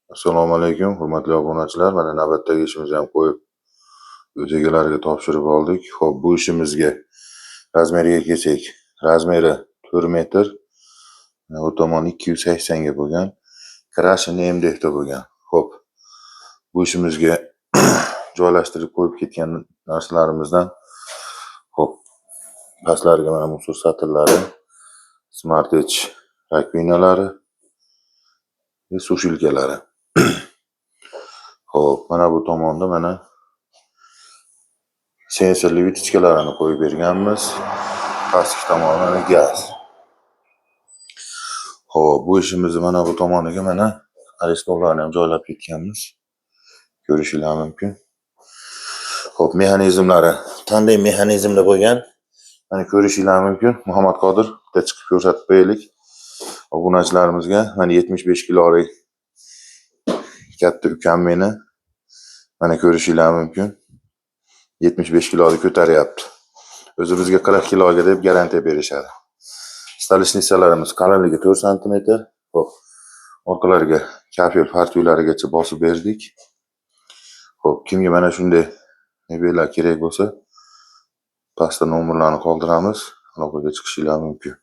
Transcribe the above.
Assalomu alaykum, hurmatli obunachilar. Mana navbatdagi ishimizni ham qo'yib, o'z egalariga topshirib oldik. Xo'p, bu ishimizga razmeriga kelsak, razmeri 4 metr, bu tomon 280 ga bo'lgan, krashi MDF da bo'lgan. Xo'p, bu ishimizga joylashtirib qo'yib ketgan narsalarimizdan, xo'p, pastlariga mana musor satillari, Smart Edge rakvinalari va sushilkalari. Xo'p, mana bu tomonda mana sensorli vitichkalarini qo'yib berganmiz. Pastki tomoni mana gaz. Xo'p, bu ishimizni mana bu tomoniga mana arestollarni ham joylab ketganmiz. Ko'rishingiz mumkin. Xo'p, mexanizmlari qanday mexanizmda bo'lgan? Mana ko'rishingiz mumkin. Muhammad Qodir bitta chiqib ko'rsatib qo'yaylik. Obunachilarimizga mana 75 kilolik katta ukam meni mana ko'rishingiz mumkin. 75 kiloni ko'taryapti. O'zi bizga 40 kiloga deb garantiya berishadi. Stolishnisalarimiz qalinligi 4 sm. Xo'p, orqalariga kafel fartuylarigacha bosib berdik. Xo'p, kimga mana shunday mebellar kerak bo'lsa, pastda nomerlarni qoldiramiz, aloqaga chiqishingiz mumkin.